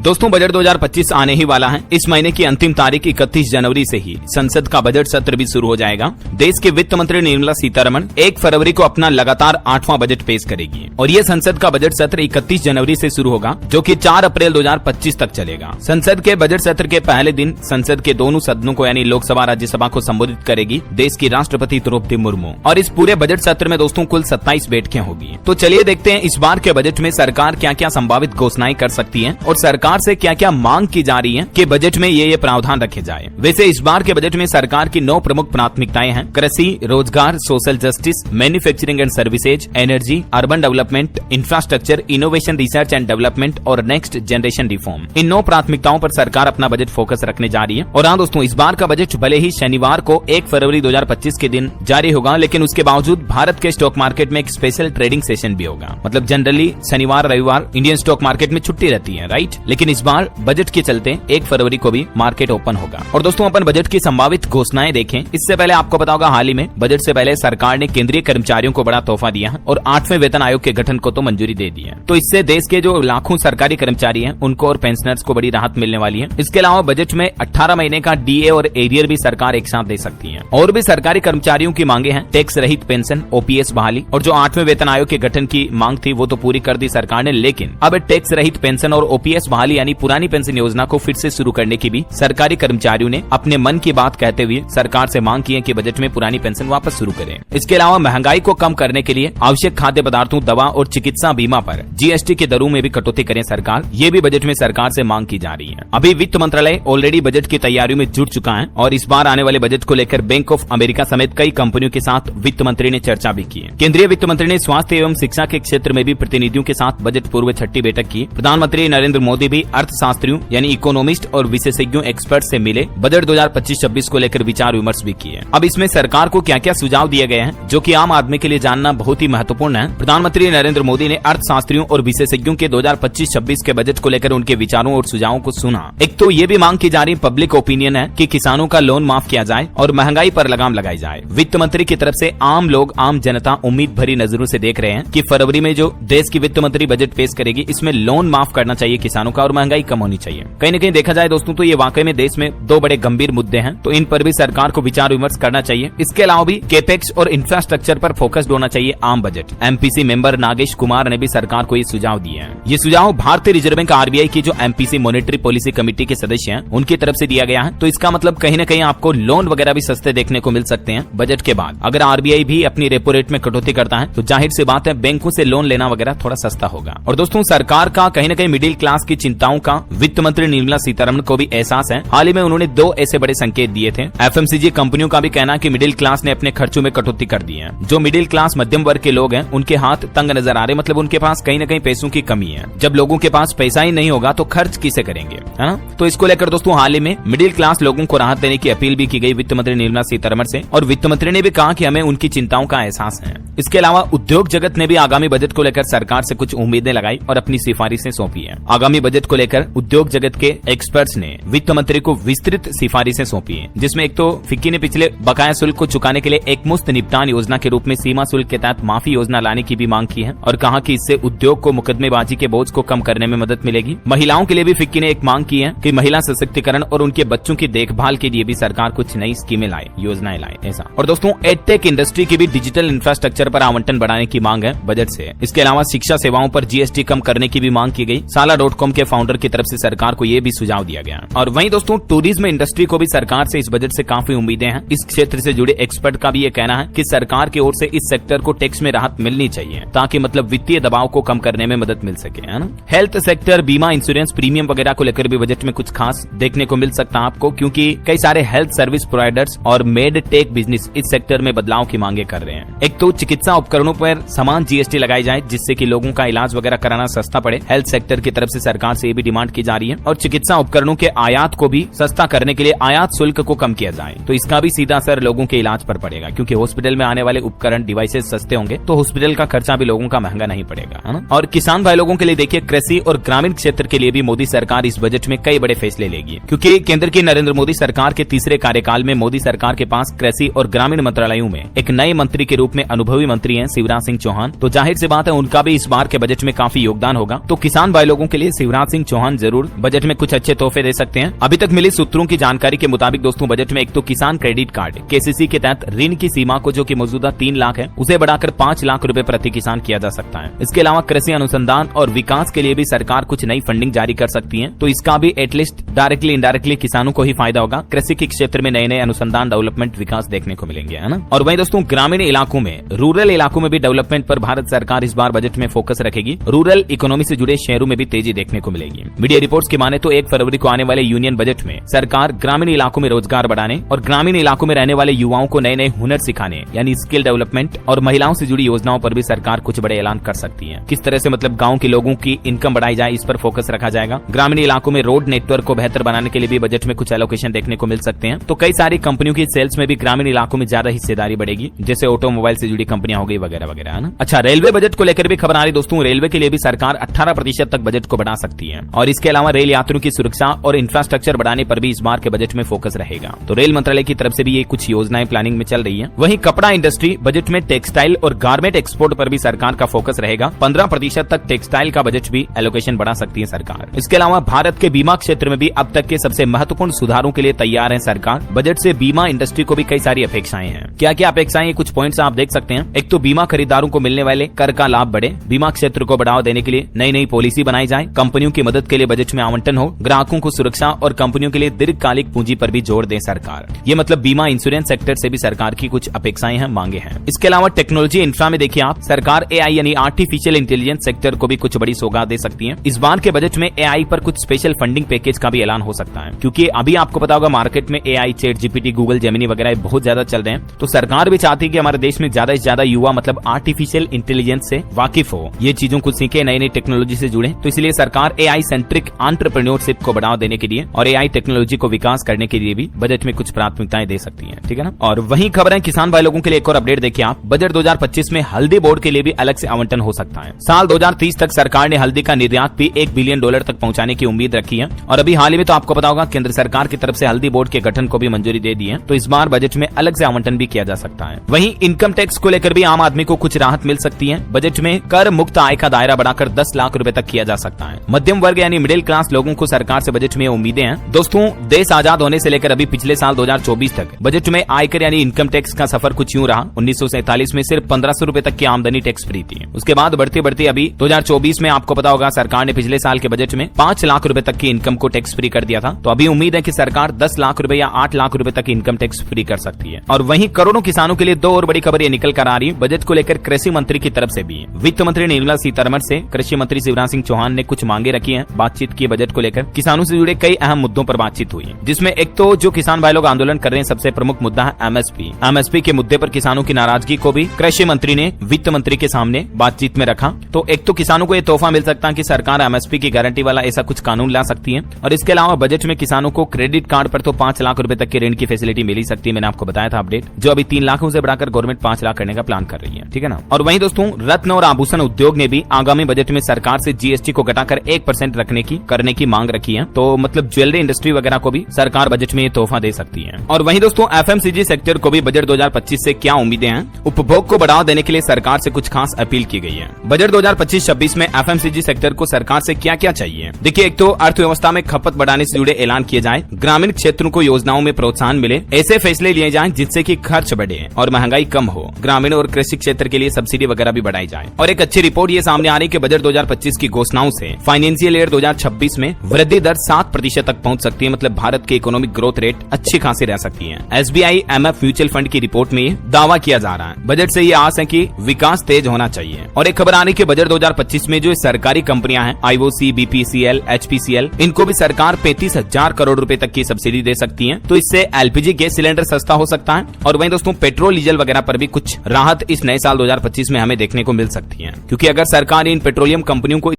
दोस्तों बजट 2025 आने ही वाला है। इस महीने की अंतिम तारीख 31 जनवरी से ही संसद का बजट सत्र भी शुरू हो जाएगा। देश के वित्त मंत्री निर्मला सीतारमण 1 फरवरी को अपना लगातार 8वां बजट पेश करेगी और ये संसद का बजट सत्र 31 जनवरी से शुरू होगा, जो कि 4 अप्रैल 2025 तक चलेगा। संसद के बजट सत्र के पहले दिन संसद के दोनों सदनों को यानी लोकसभा राज्यसभा को संबोधित करेगी देश की राष्ट्रपति द्रौपदी मुर्मू और इस पूरे बजट सत्र में दोस्तों कुल 27 बैठकें होगी। तो चलिए देखते हैं इस बार के बजट में सरकार क्या क्या संभावित घोषणाएं कर सकती है और सरकार से क्या क्या मांग की जा रही है कि बजट में ये प्रावधान रखे जाए। वैसे इस बार के बजट में सरकार की 9 प्रमुख प्राथमिकताएं हैं। कृषि, रोजगार, social justice, manufacturing and services, energy, urban development, infrastructure, innovation, research and development और नेक्स्ट जनरेशन रिफॉर्म। इन 9 प्राथमिकताओं पर सरकार अपना बजट फोकस रखने जा रही है। और हाँ दोस्तों, इस बार का बजट भले ही शनिवार को 1 फरवरी 2025 के दिन जारी होगा, लेकिन उसके बावजूद भारत के स्टॉक मार्केट में एक स्पेशल ट्रेडिंग सेशन भी होगा। मतलब जनरली शनिवार रविवार इंडियन स्टॉक मार्केट में छुट्टी रहती है, राइट। लेकिन इस बार बजट के चलते 1 फरवरी को भी मार्केट ओपन होगा। और दोस्तों अपन बजट की संभावित घोषणाएं देखें। इससे पहले आपको पता होगा हाल ही में बजट से पहले सरकार ने केंद्रीय कर्मचारियों को बड़ा तोहफा दिया है और 8वें वेतन आयोग के गठन को तो मंजूरी दे दी है। तो इससे देश के जो लाखों सरकारी कर्मचारी हैं उनको और पेंशनर्स को बड़ी राहत मिलने वाली है। इसके अलावा बजट में 18 महीने का डीए और एरियर भी सरकार एक साथ दे सकती है। और भी सरकारी कर्मचारियों की मांगे हैं टैक्स रहित पेंशन, ओपीएस बहाली और जो 8वें वेतन आयोग के गठन की मांग थी वो तो पूरी कर दी सरकार ने, लेकिन अब टैक्स रहित पेंशन और ओपीएस बहाली यानी पुरानी पेंशन योजना को फिर से शुरू करने की भी सरकारी कर्मचारियों ने अपने मन की बात कहते हुए सरकार से मांग की है कि बजट में पुरानी पेंशन वापस शुरू करें। इसके अलावा महंगाई को कम करने के लिए आवश्यक खाद्य पदार्थों, दवा और चिकित्सा बीमा पर जीएसटी की दरों में भी कटौती करें सरकार, ये भी बजट में सरकार से मांग की जा रही है। अभी वित्त मंत्रालय ऑलरेडी बजट की तैयारियों में जुट चुका है और इस बार आने वाले बजट को लेकर बैंक ऑफ अमेरिका समेत कई कंपनियों के साथ वित्त मंत्री ने चर्चा भी की है। केंद्रीय वित्त मंत्री ने स्वास्थ्य एवं शिक्षा के क्षेत्र में भी प्रतिनिधियों के साथ बजट पूर्व 6ठी बैठक की। प्रधानमंत्री नरेंद्र मोदी भी अर्थशास्त्रियों यानी इकोनॉमिस्ट और विशेषज्ञों एक्सपर्ट से मिले, बजट 2025-26 को लेकर विचार विमर्श भी किए। अब इसमें सरकार को क्या क्या सुझाव दिए गए हैं जो कि आम आदमी के लिए जानना बहुत ही महत्वपूर्ण है। प्रधानमंत्री नरेंद्र मोदी ने अर्थशास्त्रियों और विशेषज्ञों के 2025-26 के बजट को लेकर उनके विचारों और सुझावों को सुना। एक तो ये भी मांग की जा रही पब्लिक ओपिनियन है कि किसानों का लोन माफ किया जाए और महंगाई पर लगाम लगाई जाए। वित्त मंत्री की तरफ से आम लोग, आम जनता उम्मीद भरी नजरों से देख रहे हैं कि फरवरी में जो देश की वित्त मंत्री बजट पेश करेगी इसमें लोन माफ करना चाहिए किसानों का और महंगाई कम होनी चाहिए। कहीं न कहीं देखा जाए दोस्तों तो ये वाकई में देश में 2 बड़े गंभीर मुद्दे हैं, तो इन पर भी सरकार को विचार विमर्श करना चाहिए। इसके अलावा भी केपेक्स और इंफ्रास्ट्रक्चर पर फोकस्ड होना चाहिए आम budget. MPC member Nagesh Kumar ने भी सरकार को ये सुझाव दिए हैं। ये सुझाव भारतीय रिजर्व बैंक आरबीआई की जो एमपीसी मॉनेटरी पॉलिसी कमेटी के सदस्य हैं उनकी तरफ से दिया गया है। तो इसका मतलब कहीं न कहीं आपको लोन वगैरह भी सस्ते देखने को मिल सकते हैं बजट के बाद। अगर आरबीआई भी अपनी रेपो रेट में कटौती करता है तो जाहिर सी बात है बैंकों से लोन लेना वगैरह थोड़ा सस्ता होगा। और दोस्तों सरकार का कहीं न कहीं मिडिल क्लास की चिंताओं का वित्त मंत्री निर्मला सीतारमण को भी एहसास है। हाल ही में उन्होंने 2 ऐसे बड़े संकेत दिए थे। एफएमसीजी कंपनियों का भी कहना है कि मिडिल क्लास ने अपने खर्चों में कटौती कर दी है। जो मिडिल क्लास मध्यम वर्ग के लोग हैं उनके हाथ तंग नजर आ रहे, मतलब उनके पास कहीं न कहीं पैसों की कमी है। जब लोगों के पास पैसा ही नहीं होगा तो खर्च किसे करेंगे, है ना। तो इसको लेकर दोस्तों हाल ही में मिडिल क्लास लोगों को राहत देने की अपील भी की गई वित्त मंत्री निर्मला सीतारमण से और वित्त मंत्री ने भी कहा कि हमें उनकी चिंताओं का एहसास है। इसके अलावा उद्योग जगत ने भी आगामी बजट को लेकर सरकार से कुछ उम्मीदें लगाई और अपनी सिफारिशें सौंपी है। आगामी बजट को लेकर उद्योग जगत के एक्सपर्ट्स ने वित्त मंत्री को विस्तृत सिफारिशें सौंपी है, जिसमें एक तो फिक्की ने पिछले बकाया शुल्क को चुकाने के लिए एक मुफ्त निपटान योजना के रूप में सीमा शुल्क के तहत माफी योजना लाने की भी मांग की है और कहा कि इससे उद्योग को मुकदमेबाजी के बोझ को कम करने में मदद मिलेगी। महिलाओं के लिए भी फिक्की ने एक मांग की है कि महिला सशक्तिकरण और उनके बच्चों की देखभाल के लिए भी सरकार कुछ नई स्कीमें लाए, योजनाएं लाए, ऐसा। और दोस्तों एडटेक इंडस्ट्री की भी डिजिटल इंफ्रास्ट्रक्चर पर आवंटन बढ़ाने की मांग है बजट से। इसके अलावा शिक्षा सेवाओं पर जीएसटी कम करने की भी मांग की गई। साला.com के फाउंडर की तरफ से सरकार को ये भी सुझाव दिया गया। और वहीं दोस्तों टूरिज्म इंडस्ट्री को भी सरकार से इस बजट से काफी उम्मीदें हैं। इस क्षेत्र से जुड़े एक्सपर्ट का भी ये कहना है कि सरकार की ओर से इस सेक्टर को टैक्स में राहत मिलनी चाहिए ताकि मतलब वित्तीय दबाव को कम करने में मदद मिल सके, है ना। हेल्थ सेक्टर, बीमा, इंश्योरेंस, प्रीमियम वगैरह को लेकर भी बजट में कुछ खास देखने को मिल सकता है आपको, क्योंकि कई सारे हेल्थ सर्विस प्रोवाइडर्स और मेड टेक बिजनेस इस सेक्टर में बदलाव की मांगे कर रहे हैं। एक तो चिकित्सा उपकरणों पर समान जीएसटी लगाई जाए जिससे कि लोगों का इलाज वगैरह कराना सस्ता पड़े। हेल्थ सेक्टर की तरफ से सरकार से ये भी डिमांड की जा रही है और चिकित्सा उपकरणों के आयात को भी सस्ता करने के लिए आयात शुल्क को कम किया जाए। तो इसका भी सीधा असर लोगों के इलाज पर पड़ेगा, क्योंकि हॉस्पिटल में आने वाले उपकरण, डिवाइसेस सस्ते होंगे तो हॉस्पिटल का खर्चा भी लोगों का महंगा नहीं पड़ेगा, है ना। और किसान भाई लोगों के लिए देखिए कृषि और ग्रामीण क्षेत्र के लिए भी मोदी सरकार इस बजट में कई बड़े फैसले लेगी, क्योंकि केंद्र की नरेंद्र मोदी सरकार के तीसरे कार्यकाल में मोदी सरकार के पास कृषि और ग्रामीण मंत्रालयों में एक नए मंत्री के रूप में अनुभवी मंत्री हैं शिवराज सिंह चौहान। तो जाहिर सी बात है उनका भी इस बार के बजट में काफी योगदान होगा। तो किसान भाई लोगों के लिए शिवराज सिंह चौहान जरूर बजट में कुछ अच्छे तोहफे दे सकते हैं। अभी तक मिली सूत्रों की जानकारी के मुताबिक दोस्तों बजट में एक तो किसान क्रेडिट कार्ड केसीसी के तहत ऋण की सीमा को जो कि मौजूदा 3 लाख है उसे बढ़ाकर 5 लाख रुपए प्रति किसान किया जा सकता है। इसके अलावा कृषि अनुसंधान और विकास के लिए भी सरकार कुछ नई फंडिंग जारी कर सकती है, तो इसका भी एटलीस्ट डायरेक्टली इनडायरेक्टली किसानों को ही फायदा होगा। कृषि के क्षेत्र में नए नए अनुसंधान डेवलपमेंट विकास देखने को मिलेंगे, है ना। और वहीं दोस्तों ग्रामीण इलाकों में, रूरल इलाकों में भी डेवलपमेंट पर भारत सरकार इस बार बजट में फोकस रखेगी। रूरल इकोनॉमी से जुड़े शहरों में भी तेजी देखने को मिलेगी। मीडिया रिपोर्ट्स की माने तो 1 फरवरी को आने वाले यूनियन बजट में सरकार ग्रामीण इलाकों में रोजगार बढ़ाने और ग्रामीण इलाकों में रहने वाले युवाओं को नए नए हुनर सिखाने यानी स्किल डेवलपमेंट और महिलाओं से जुड़ी योजनाओं पर भी सरकार कुछ बड़े ऐलान कर सकती है। किस तरह से मतलब गांव के लोगों की इनकम बढ़ाई जाए, इस पर फोकस रखा जाएगा। ग्रामीण इलाकों में रोड नेटवर्क को बेहतर बनाने के लिए भी बजट में कुछ एलोकेशन देखने को मिल सकते हैं। तो कई सारी कंपनियों की सेल्स में भी ग्रामीण इलाकों में ज्यादा हिस्सेदारी बढ़ेगी, जैसे ऑटोमोबाइल से जुड़ी कंपनियां हो गई वगैरह वगैरह, है ना। अच्छा, रेलवे बजट को लेकर भी खबर आ रही दोस्तों। रेलवे के लिए भी सरकार 18% तक बजट को बढ़ा सकती है और इसके अलावा रेल यात्रियों की सुरक्षा और इंफ्रास्ट्रक्चर बढ़ाने पर भी इस बार के बजट में फोकस रहेगा। तो रेल मंत्रालय की तरफ से भी ये कुछ योजनाएं प्लानिंग में चल रही है। वहीं कपड़ा इंडस्ट्री बजट में टेक्सटाइल और गारमेंट एक्सपोर्ट पर भी सरकार का फोकस रहेगा। 15% तक टेक्सटाइल का बजट भी एलोकेशन बढ़ा सकती है सरकार। इसके अलावा भारत के बीमा क्षेत्र में भी अब तक के सबसे महत्वपूर्ण सुधारों के लिए तैयार है सरकार। बजट से बीमा इंडस्ट्री को भी कई सारी अपेक्षाएं हैं। क्या क्या अपेक्षाएं, कुछ पॉइंट्स आप देख सकते हैं। एक तो बीमा खरीदारों को मिलने वाले कर का लाभ बढ़े, बीमा क्षेत्र को बढ़ावा देने के लिए नई नई पॉलिसी बनाई जाए, कंपनियों की मदद के लिए बजट में आवंटन हो, ग्राहकों को सुरक्षा और कंपनियों के लिए दीर्घकालिक पूंजी पर भी जोर दे सरकार। ये मतलब बीमा इंश्योरेंस सेक्टर से भी सरकार की कुछ अपेक्षाएं हैं, मांगे हैं। इसके अलावा टेक्नोलॉजी इंफ्रा में देखिए आप, सरकार एआई यानी आर्टिफिशियल इंटेलिजेंस सेक्टर को भी कुछ बड़ी सौगात दे सकती है। इस बार के बजट में एआई पर कुछ स्पेशल फंडिंग पैकेज का भी ऐलान हो सकता है, क्योंकि अभी आपको पता होगा मार्केट में AI, chat GPT, Google Gemini वगैरह बहुत ज्यादा चल रहे हैं। तो सरकार भी चाहती है कि हमारे देश में ज्यादा से ज्यादा युवा मतलब आर्टिफिशियल इंटेलिजेंस से वाकिफ हो, ये चीजों को सीखे, नई नई टेक्नोलॉजी से जुड़े। तो इसलिए सरकार एआई सेंट्रिक एंटरप्रेन्योरशिप को बढ़ावा देने के लिए और एआई टेक्नोलॉजी को विकास करने के लिए भी बजट में कुछ प्राथमिकताएं दे सकती है, ठीक है ना। और वहीं खबर है किसान भाई लोगों के लिए एक और अपडेट देखिए आप, बजट 2025 में हल्दी बोर्ड के लिए भी अलग से आवंटन हो सकता है। साल 2030 तक सरकार ने हल्दी का निर्यात भी $1 बिलियन तक पहुंचाने की उम्मीद रखी है। और अभी हाल ही में तो आपको पता होगा केंद्र सरकार की तरफ से हल्दी बोर्ड के गठन को भी मंजूरी दे दी है। तो इस बार बजट में अलग से आवंटन भी किया जा सकता है। वहीं इनकम टैक्स को लेकर भी आम आदमी को कुछ राहत मिल सकती है। बजट में कर मुक्त आय का दायरा बढ़ाकर 10 लाख रुपए तक किया जा सकता है। मध्यम वर्ग यानी मिडिल क्लास लोगों को सरकार से बजट में उम्मीदें हैं। दोस्तों, देश आजाद होने से लेकर अभी पिछले साल 2024 तक बजट में आयकर यानी इनकम टैक्स का सफर कुछ यूं रहा। 1947 में सिर्फ 1500 रुपए तक की आमदनी टैक्स फ्री थी। उसके बाद बढ़ते बढ़ते अभी 2024 में आपको पता होगा सरकार ने पिछले साल के बजट में 5 लाख रुपए तक की इनकम को टैक्स फ्री कर दिया था। तो अभी उम्मीद है कि सरकार 10 लाख रुपए या 8 लाख रुपए तक इनकम टैक्स फ्री कर सकती है। और वहीं करोड़ों किसानों के लिए 2 और बड़ी खबर ये निकल कर आ रही है बजट को लेकर कृषि मंत्री की तरफ से भी। वित्त मंत्री निर्मला सीतारमण से कृषि मंत्री शिवराज सिंह चौहान ने कुछ मांगे रखी है, बातचीत की बजट को लेकर। किसानों से जुड़े कई अहम मुद्दों पर बातचीत हुई, जिसमें एक तो जो किसान भाई लोग आंदोलन कर रहे हैं सबसे प्रमुख मुद्दा है एमएसपी। एमएसपी के मुद्दे पर किसानों की नाराजगी को भी कृषि मंत्री ने वित्त मंत्री के सामने बातचीत में रखा। तो एक तो किसानों को ये तोहफा मिल सकता है कि सरकार एमएसपी की गारंटी वाला ऐसा कुछ कानून ला सकती है। और इसके अलावा बजट में किसानों को क्रेडिट कार्ड पर तो 5 लाख रुपए तक की ऋण की फैसिलिटी मिल सकती है। मैंने आपको बताया था अपडेट, जो अभी 3 लाखों से बढ़ाकर गवर्नमेंट 5 लाख करने का प्लान कर रही है, ठीक है ना। और वहीं दोस्तों रत्न और आभूषण उद्योग ने भी आगामी बजट में सरकार से जीएसटी को घटाकर 1% करने की मांग रखी है। तो मतलब ज्वेलरी इंडस्ट्री वगैरह को भी सरकार बजट में ये तोहफा दे सकती है। और वहीं दोस्तों एफएमसीजी सेक्टर को भी बजट 2025 से क्या उम्मीदें हैं। उपभोग को बढ़ावा देने के लिए सरकार से कुछ खास अपील की गई है। बजट 2025-26 में एफएमसीजी सेक्टर को सरकार से क्या क्या चाहिए। देखिए, एक तो अर्थव्यवस्था में खपत बढ़ाने से जुड़े ऐलान किए जाए, ग्रामीण क्षेत्रों को योजनाओं में प्रोत्साहन मिले, ऐसे फैसले लिए जाएं जिससे कि खर्च बढ़े और महंगाई कम हो। ग्रामीण और कृषि क्षेत्र के लिए सब्सिडी वगैरह भी बढ़ाई जाए। और एक अच्छी रिपोर्ट ये सामने आ रही है कि बजट 2025 की घोषणाओं से फाइनेंशियल ईयर 2026 में वृद्धि दर 7% तक पहुंच सकती है। मतलब भारत की इकोनॉमिक ग्रोथ रेट अच्छी खासी रह सकती है। एसबीआई एमएफ म्यूचुअल फंड की रिपोर्ट में दावा किया जा रहा है। बजट से ये आस है कि विकास तेज होना चाहिए। और एक खबर आ रही है कि बजट 2025 में जो सरकारी कंपनियां हैं आईओसी, बीपीसीएल, एचपीसीएल, इनको भी सरकार 35,000 करोड़ रुपए तक की सब्सिडी दे सकती है। तो इससे एलपीजी गैस सिलेंडर सस्ता हो सकता है। और वहीं दोस्तों पेट्रोल डीजल वगैरह पर भी कुछ राहत इस नए साल 2025 में हमें देखने को मिल सकती है, क्योंकि अगर सरकार इन पेट्रोलियम कंपनियों को